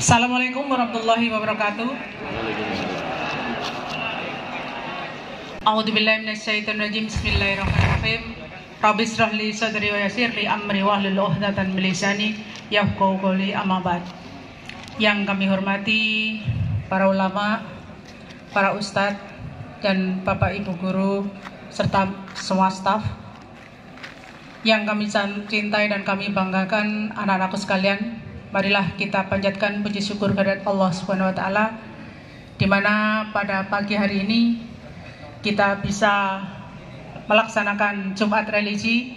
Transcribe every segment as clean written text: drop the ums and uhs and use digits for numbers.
Assalamualaikum warahmatullahi wabarakatuh. A'udzubillahi minasyaitonirrajim. Bismillahirrahmanirrahim. Rabbi shrah li sadri wa yassir li amri wahlul 'uqdatam min lisani yafqahu qawli, amma ba'd. Yang kami hormati para ulama, para ustadz dan Bapak Ibu guru serta semua staf yang kami cintai dan kami banggakan, anak-anakku sekalian. Marilah kita panjatkan puji syukur kehadirat Allah Subhanahu wa taala, di mana pada pagi hari ini kita bisa melaksanakan Jumat religi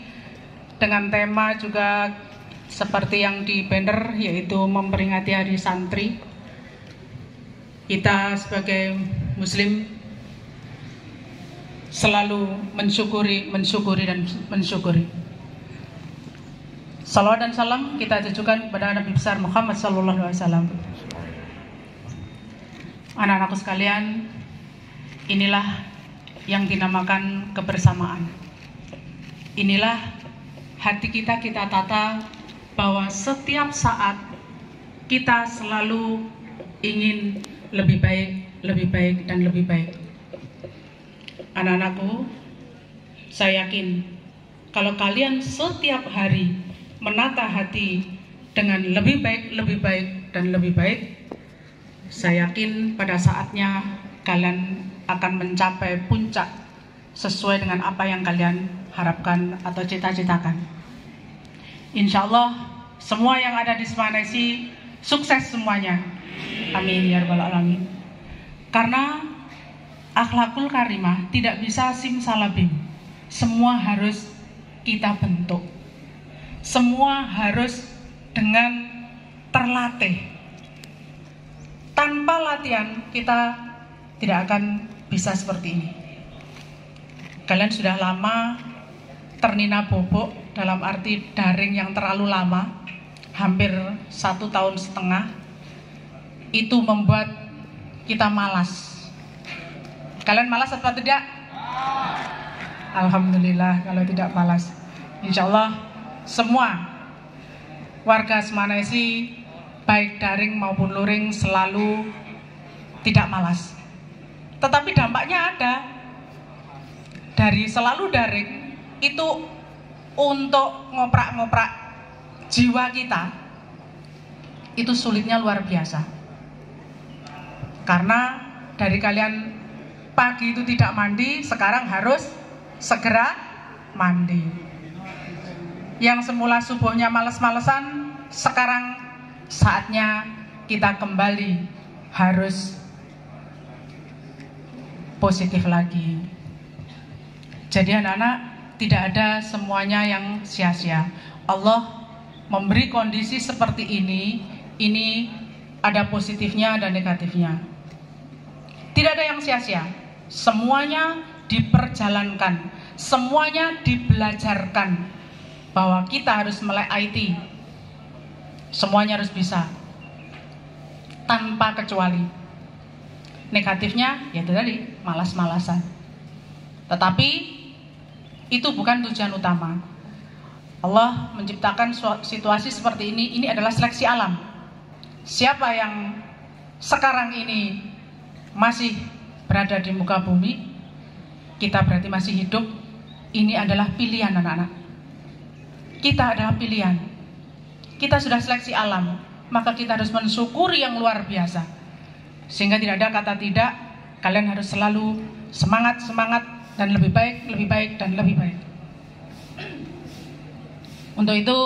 dengan tema juga seperti yang di banner, yaitu memperingati Hari Santri. Kita sebagai muslim selalu mensyukuri dan mensyukuri. Salawat dan salam kita tujukan kepada Nabi besar Muhammad SAW. Anak-anakku sekalian, inilah yang dinamakan kebersamaan. Inilah hati kita tata bahwa setiap saat kita selalu ingin lebih baik dan lebih baik. Anak-anakku, saya yakin kalau kalian setiap hari menata hati dengan lebih baik dan lebih baik, saya yakin pada saatnya kalian akan mencapai puncak sesuai dengan apa yang kalian harapkan atau cita-citakan. Insya Allah semua yang ada di Semanesi sukses semuanya. Amin ya rabbal alamin. Karena akhlakul karimah tidak bisa simsalabim. Semua harus kita bentuk. Semua harus dengan terlatih. Tanpa latihan kita tidak akan bisa seperti ini. Kalian sudah lama ternina bobok, dalam arti daring yang terlalu lama, hampir 1,5 tahun. Itu membuat kita malas. Kalian malas atau tidak? Alhamdulillah kalau tidak malas. Insya Allah semua warga Semanesi, baik daring maupun luring, selalu tidak malas. Tetapi dampaknya ada. Dari selalu daring itu untuk ngoprak-ngoprak jiwa kita itu sulitnya luar biasa. Karena dari kalian pagi itu tidak mandi, sekarang harus segera mandi. Yang semula subuhnya males-malesan, sekarang saatnya kita kembali harus positif lagi. Jadi anak-anak, tidak ada semuanya yang sia-sia. Allah memberi kondisi seperti ini ada positifnya dan negatifnya. Tidak ada yang sia-sia. Semuanya diperjalankan, semuanya dibelajarkan bahwa kita harus melek IT. Semuanya harus bisa tanpa kecuali. Negatifnya yaitu tadi malas-malasan. Tetapi itu bukan tujuan utama. Allah menciptakan situasi seperti ini adalah seleksi alam. Siapa yang sekarang ini masih berada di muka bumi, kita berarti masih hidup. Ini adalah pilihan anak-anak. Kita adalah pilihan. Kita sudah seleksi alam, maka kita harus mensyukuri yang luar biasa. Sehingga tidak ada kata tidak. Kalian harus selalu semangat dan lebih baik dan lebih baik. Untuk itu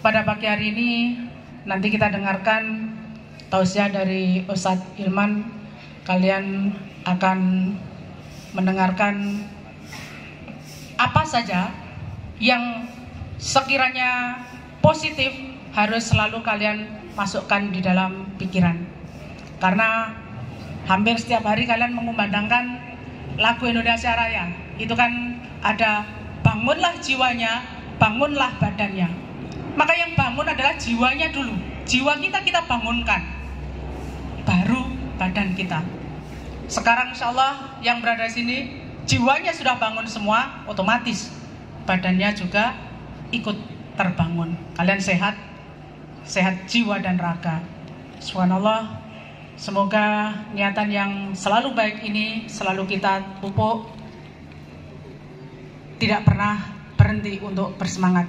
pada pagi hari ini nanti kita dengarkan tausiah dari Ustadz Ilman. Kalian akan mendengarkan apa saja yang sekiranya positif harus selalu kalian masukkan di dalam pikiran. Karena hampir setiap hari kalian mengumandangkan lagu Indonesia Raya. Itu kan ada bangunlah jiwanya, bangunlah badannya. Maka yang bangun adalah jiwanya dulu. Jiwa kita bangunkan, baru badan kita. Sekarang insya Allah yang berada di sini jiwanya sudah bangun semua, otomatis badannya juga ikut terbangun. Kalian sehat jiwa dan raga. Subhanallah. Semoga niatan yang selalu baik ini selalu kita pupuk, tidak pernah berhenti untuk bersemangat.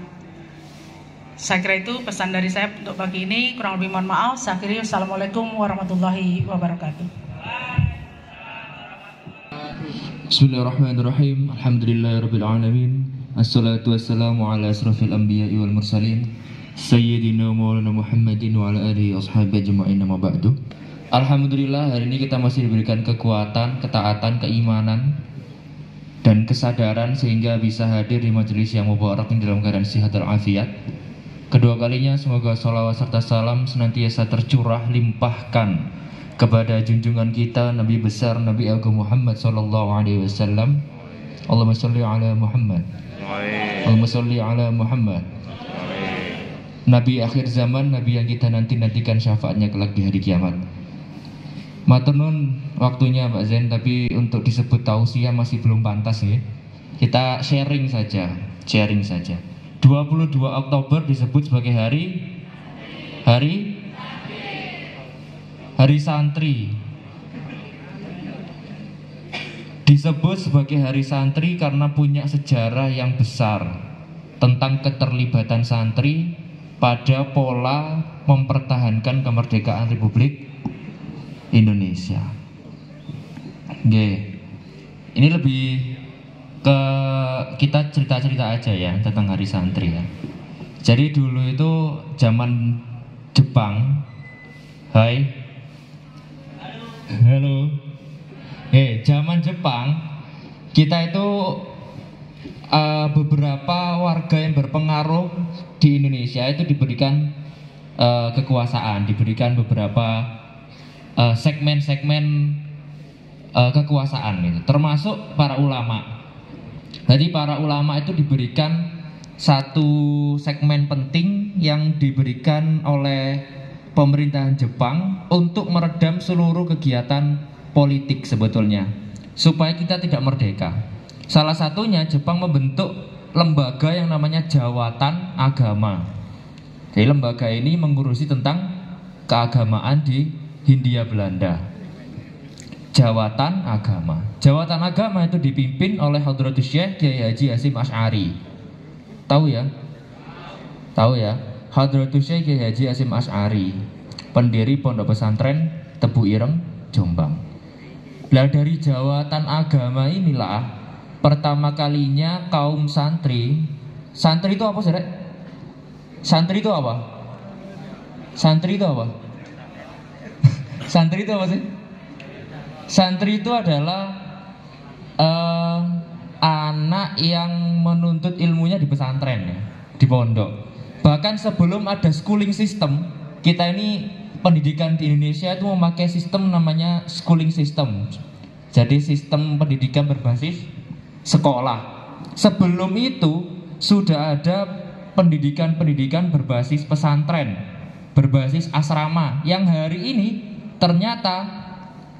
Saya kira itu pesan dari saya untuk pagi ini. Kurang lebih mohon maaf. Saya akhiri. Assalamualaikum warahmatullahi wabarakatuh. Bismillahirrahmanirrahim. Alhamdulillahirabbil alamin. Assalatu wassalamu ala asrafil anbiya'i wal mursalin Sayyidina Maulana Muhammadin wa ala alihi ashabihi ajma'in, amma ba'du. Alhamdulillah, hari ini kita masih diberikan kekuatan, ketaatan, keimanan dan kesadaran sehingga bisa hadir di majelis yang mubarak ini dalam keadaan sehat dan afiat. Kedua kalinya semoga salawat serta salam senantiasa tercurah limpahkan kepada junjungan kita Nabi besar Nabi Agung Muhammad sallallahu alaihi wasallam. Allahumma shalli ala Muhammad. Allahumma shalli ala Muhammad. Nabi akhir zaman, Nabi yang kita nantikan syafaatnya kelak di hari kiamat. Matur nuwun waktunya Pak Zain, tapi untuk disebut tausiah masih belum pantas ya. Kita sharing saja. 22 Oktober disebut sebagai hari santri. Disebut sebagai hari santri karena punya sejarah yang besar tentang keterlibatan santri pada pola mempertahankan kemerdekaan Republik Indonesia. Ini lebih ke kita cerita-cerita aja ya tentang hari santri ya. Jadi dulu itu zaman Jepang. Hai. Halo. Zaman Jepang kita itu beberapa warga yang berpengaruh di Indonesia itu diberikan kekuasaan, diberikan beberapa segmen-segmen kekuasaan gitu, termasuk para ulama. Jadi para ulama itu diberikan satu segmen penting yang diberikan oleh pemerintahan Jepang untuk meredam seluruh kegiatan politik sebetulnya, supaya kita tidak merdeka. Salah satunya Jepang membentuk lembaga yang namanya Jawatan Agama. Jadi lembaga ini mengurusi tentang keagamaan di Hindia Belanda. Jawatan Agama. Jawatan Agama itu dipimpin oleh Hadratus Syekh Kiai Haji Hasyim Asy'ari. Tahu ya? Hadratus Syekh Kiai Haji Hasyim Asy'ari, pendiri Pondok Pesantren Tebu Ireng, Jombang. Lah dari Jawatan Agama inilah pertama kalinya kaum santri. Santri itu apa sih, Rek? Santri itu apa? Santri itu apa? Santri itu apa sih? Santri itu adalah anak yang menuntut ilmunya di pesantren ya, di pondok. Bahkan sebelum ada schooling system, kita ini pendidikan di Indonesia itu memakai sistem namanya schooling system. Jadi sistem pendidikan berbasis sekolah. Sebelum itu sudah ada pendidikan berbasis pesantren, berbasis asrama, yang hari ini ternyata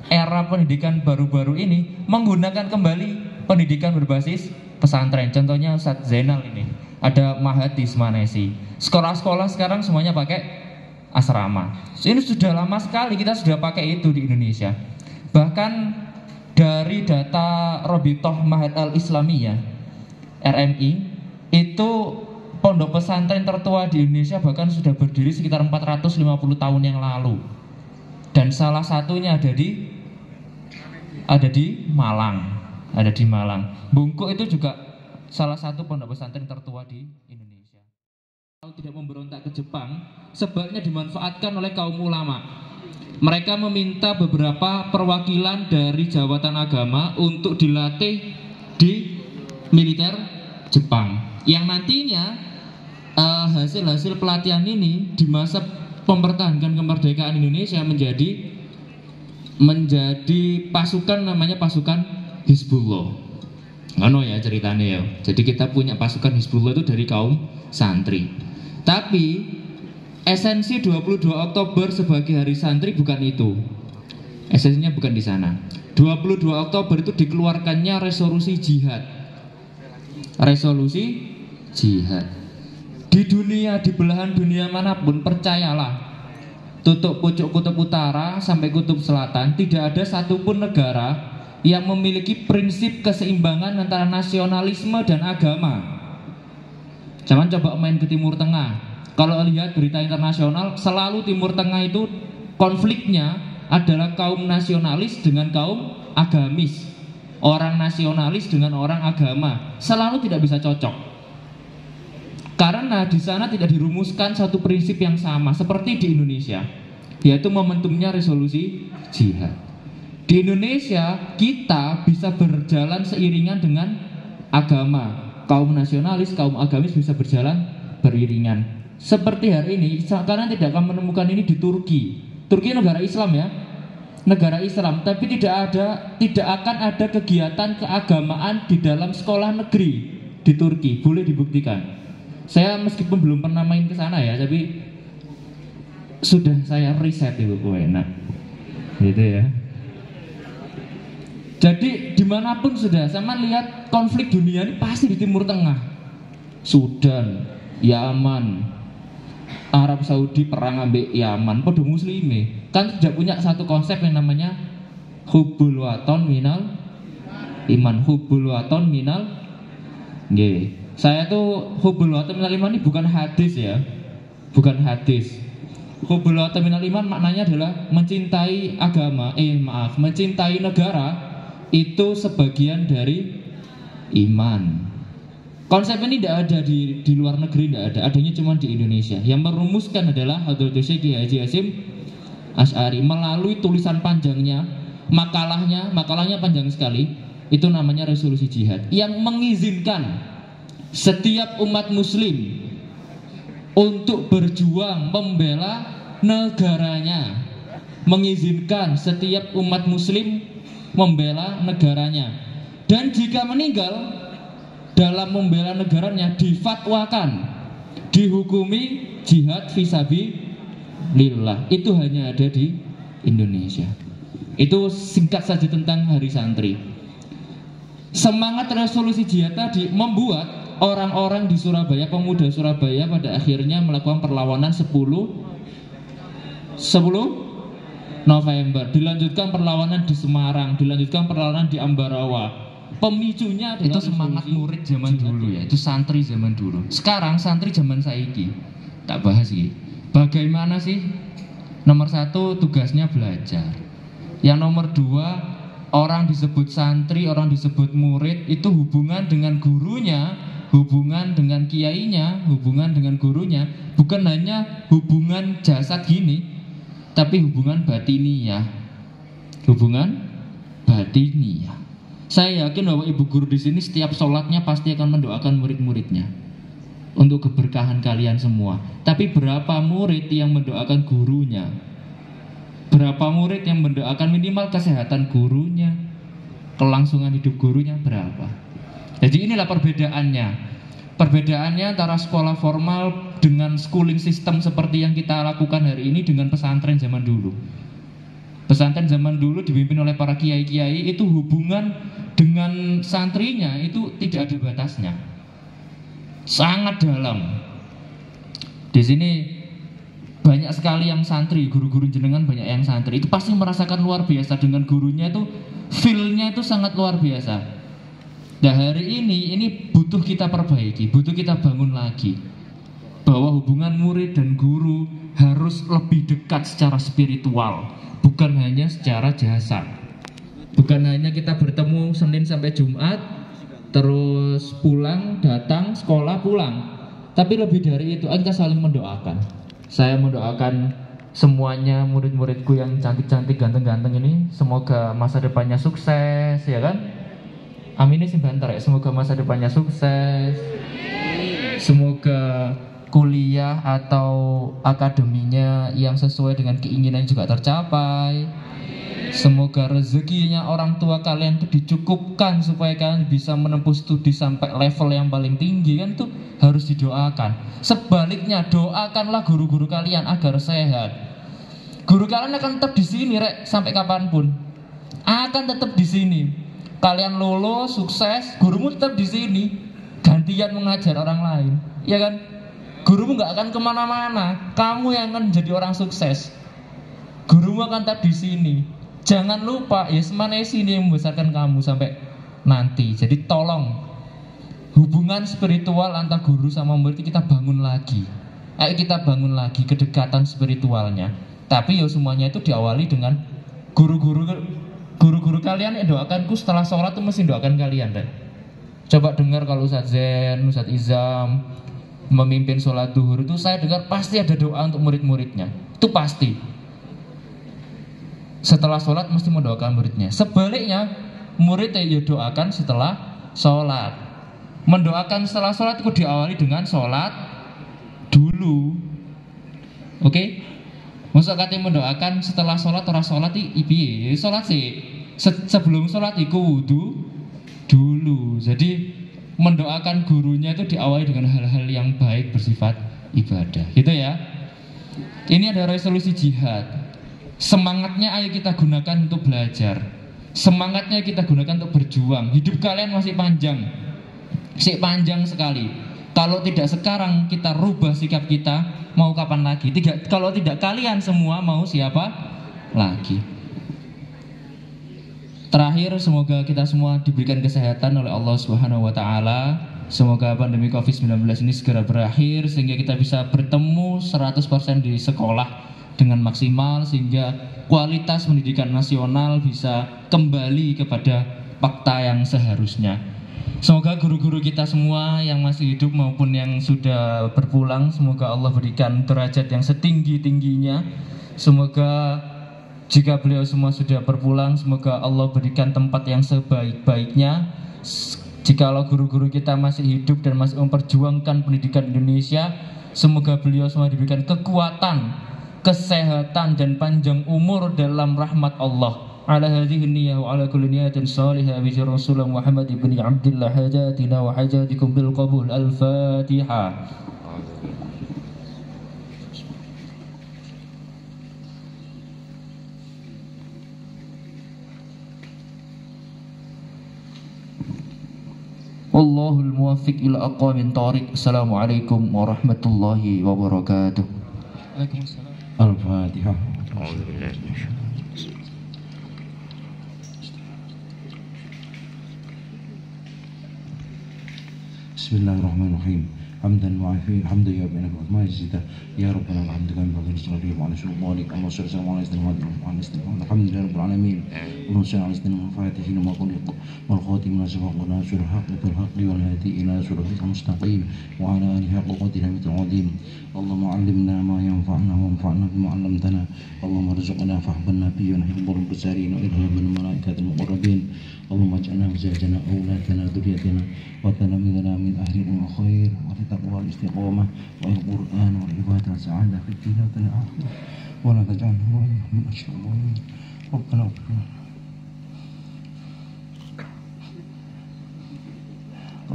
era pendidikan baru-baru ini menggunakan kembali pendidikan berbasis pesantren. Contohnya Ustadz Zainal ini, ada Mahat di Semanesi. Sekolah-sekolah sekarang semuanya pakai asrama. Ini sudah lama sekali kita sudah pakai itu di Indonesia. Bahkan dari data Robitoh Mahat Al-Islamiyah RMI, itu pondok pesantren tertua di Indonesia bahkan sudah berdiri sekitar 450 tahun yang lalu. Dan salah satunya ada di Malang. Ada di Malang. Bungkuk itu juga salah satu pondok pesantren tertua di Indonesia. Kalau tidak memberontak ke Jepang, sebabnya dimanfaatkan oleh kaum ulama. Mereka meminta beberapa perwakilan dari jabatan agama untuk dilatih di militer Jepang, yang nantinya hasil-hasil pelatihan ini di masa mempertahankan kemerdekaan Indonesia menjadi pasukan, namanya pasukan Hizbullah. Ngono ya ceritanya ya. Jadi kita punya pasukan Hizbullah itu dari kaum santri. Tapi esensi 22 Oktober sebagai hari santri bukan itu. Esensinya bukan di sana. 22 Oktober itu dikeluarkannya resolusi jihad. Resolusi jihad. Di dunia, di belahan dunia manapun, percayalah, tutup pucuk kutub utara sampai kutub selatan, tidak ada satupun negara yang memiliki prinsip keseimbangan antara nasionalisme dan agama. Jangan coba main ke Timur Tengah. Kalau lihat berita internasional, selalu Timur Tengah itu konfliknya adalah kaum nasionalis dengan kaum agamis, orang nasionalis dengan orang agama, selalu tidak bisa cocok. Karena di sana tidak dirumuskan satu prinsip yang sama seperti di Indonesia, yaitu momentumnya resolusi jihad. Di Indonesia kita bisa berjalan seiringan dengan agama, kaum nasionalis, kaum agamis bisa berjalan beriringan. Seperti hari ini, karena tidak akan menemukan ini di Turki. Turki negara Islam ya, negara Islam, tapi tidak akan ada kegiatan keagamaan di dalam sekolah negeri di Turki. Boleh dibuktikan. Saya meskipun belum pernah main ke sana ya, tapi sudah saya riset itu enak, gitu ya. Jadi dimanapun sudah, sama lihat konflik dunia ini pasti di Timur Tengah, Sudan, Yaman, Arab Saudi perang ambek Yaman, podo muslime kan tidak punya satu konsep yang namanya hubbul waton minal iman, hubbul waton minal nggih. Saya tuh hubbul waton minal iman ini bukan hadis ya, bukan hadis. Hubbul waton minal iman maknanya adalah mencintai agama, mencintai negara itu sebagian dari iman. Konsep ini tidak ada di luar negeri, tidak ada, adanya cuma di Indonesia. Yang merumuskan adalah Hadratus Syekh Haji Hasyim Asy'ari melalui tulisan panjangnya, makalahnya panjang sekali. Itu namanya resolusi jihad yang mengizinkan setiap umat muslim untuk berjuang membela negaranya, mengizinkan setiap umat muslim membela negaranya, dan jika meninggal dalam membela negaranya difatwakan, dihukumi jihad fisabilillah. Itu hanya ada di Indonesia. Itu singkat saja tentang Hari Santri. Semangat resolusi jihad tadi membuat orang-orang di Surabaya, pemuda Surabaya pada akhirnya melakukan perlawanan 10 November. Dilanjutkan perlawanan di Semarang, dilanjutkan perlawanan di Ambarawa. Pemicunya adalah itu semangat murid zaman dulu ya, itu santri zaman dulu. Sekarang santri zaman saiki tak bahas sih. Bagaimana sih? Nomor 1 tugasnya belajar. Yang nomor 2, orang disebut santri, orang disebut murid itu hubungan dengan gurunya, hubungan dengan kiainya, hubungan dengan gurunya, bukan hanya hubungan jasad gini, tapi hubungan batiniyah. Hubungan batiniyah. Saya yakin bahwa ibu guru di sini setiap sholatnya pasti akan mendoakan murid-muridnya untuk keberkahan kalian semua. Tapi berapa murid yang mendoakan gurunya? Berapa murid yang mendoakan minimal kesehatan gurunya, kelangsungan hidup gurunya berapa. Jadi inilah perbedaannya. Perbedaannya antara sekolah formal dengan schooling system seperti yang kita lakukan hari ini dengan pesantren zaman dulu. Pesantren zaman dulu dipimpin oleh para kiai-kiai itu hubungan dengan santrinya itu tidak ada batasnya, sangat dalam. Di sini banyak sekali yang santri, guru-guru jenengan banyak yang santri itu pasti merasakan luar biasa dengan gurunya itu, feel-nya itu sangat luar biasa. Nah hari ini butuh kita perbaiki, butuh kita bangun lagi, bahwa hubungan murid dan guru harus lebih dekat secara spiritual, bukan hanya secara jasa. Bukan hanya kita bertemu Senin sampai Jumat, terus pulang, datang, sekolah, pulang. Tapi lebih dari itu, kita saling mendoakan. Saya mendoakan semuanya murid-muridku yang cantik-cantik, ganteng-ganteng ini, semoga masa depannya sukses, ya kan? Amin sih banter ya, semoga masa depannya sukses. Semoga kuliah atau akademinya yang sesuai dengan keinginan juga tercapai. Semoga rezekinya orang tua kalian itu dicukupkan supaya kalian bisa menempuh studi sampai level yang paling tinggi, kan tuh harus didoakan. Sebaliknya doakanlah guru-guru kalian agar sehat. Guru kalian akan tetap di sini rek sampai kapanpun. Akan tetap di sini. Kalian lulus sukses, gurumu tetap di sini. Gantian mengajar orang lain, ya kan? Gurumu nggak akan kemana-mana. Kamu yang akan jadi orang sukses. Gurumu akan tetap di sini. Jangan lupa, Yesmanesi ini yang membesarkan kamu sampai nanti. Jadi tolong hubungan spiritual antara guru sama murid kita bangun lagi. Ayo kita bangun lagi kedekatan spiritualnya. Tapi ya semuanya itu diawali dengan guru-guru kalian ya doakanku setelah sholat tuh mesti doakan kalian deh. Coba dengar kalau Ustadz Zen, Ustadz Izam memimpin sholat duhur itu saya dengar pasti ada doa untuk murid-muridnya. Itu pasti. Setelah sholat mesti mendoakan muridnya. Sebaliknya murid ya doakan setelah sholat. Mendoakan setelah sholat itu diawali dengan sholat dulu. Oke? Maksud katanya mendoakan setelah sholat orang sholat itu sholat sih. Sebelum sholat itu wudu dulu. Jadi mendoakan gurunya itu diawali dengan hal-hal yang baik bersifat ibadah. Gitu ya. Ini ada resolusi jihad. Semangatnya ayo kita gunakan untuk belajar. Semangatnya kita gunakan untuk berjuang. Hidup kalian masih panjang. Masih panjang sekali. Kalau tidak sekarang kita rubah sikap kita, mau kapan lagi? Kalau tidak kalian semua mau siapa lagi? Terakhir, semoga kita semua diberikan kesehatan oleh Allah Subhanahu wa taala. Semoga pandemi Covid-19 ini segera berakhir sehingga kita bisa bertemu 100% di sekolah dengan maksimal, sehingga kualitas pendidikan nasional bisa kembali kepada fakta yang seharusnya. Semoga guru-guru kita semua yang masih hidup maupun yang sudah berpulang, semoga Allah berikan derajat yang setinggi-tingginya. Semoga jika beliau semua sudah berpulang, semoga Allah berikan tempat yang sebaik-baiknya. Jikalau guru-guru kita masih hidup dan masih memperjuangkan pendidikan Indonesia, semoga beliau semua diberikan kekuatan, kesehatan dan panjang umur dalam rahmat Allah. Ala hadhihi niyyah wa ala kulli niyatin salihah bi Rasulullah Muhammad ibn Abdullah hajatina wa hajatikum bil qabul. Al-Fatihah. Wallahul muwaffiq ila aqwamit thoriq. Assalamualaikum warahmatullahi wabarakatuh. Waalaikumsalam. Al-Fatihah. Bismillahirrahmanirrahim. Hamdan wa afiyan hamdan ya rabbana wa majida ya rabbana alhamdulillah wa sallallahu alaihi wa sallam wa alaikum assalam wa rahmatullahi alhamdulillahi rabbil alamin wa sallallahu alaihi wa fatihin wa quliq wal khatim wa sabaqu nasur haqq bil haqq wal hadi ila siratal mustaqim wa ala alihi haqq qadrihi wa qadim. Allahumma 'allimna ma yanfa'una wa anfa'na bima 'allamtana. Allahumma arzuqna fahman nabiyyin hibbul mursalin wa ilhamal malaikatil muqarrabin. Allahumma ij'alna zawjana auladana dzurriyyatina wa talamidana min ahli al-khair wa taqwa al-istiqamah wa al-Qur'an wa ibadah sa'adah fi dunya wal akhirah wa la taj'alna min asy-syaitanir rabbana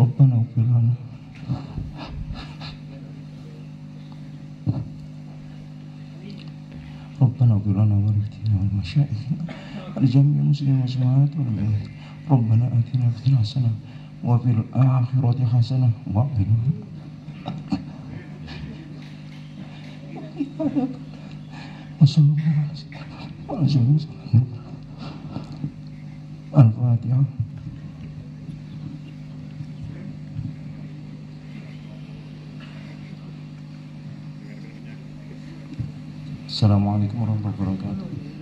ربنا اغفر لنا ربنا اغفر لنا ولوالدينا والمشايخنا ولجميع المسلمين والمسلمات والمؤمنين ربنا آتنا في الدنيا حسنة وفي الآخرة حسنة وقنا وصلى الله على سيدنا محمد الفاتحة. Assalamualaikum warahmatullahi wabarakatuh.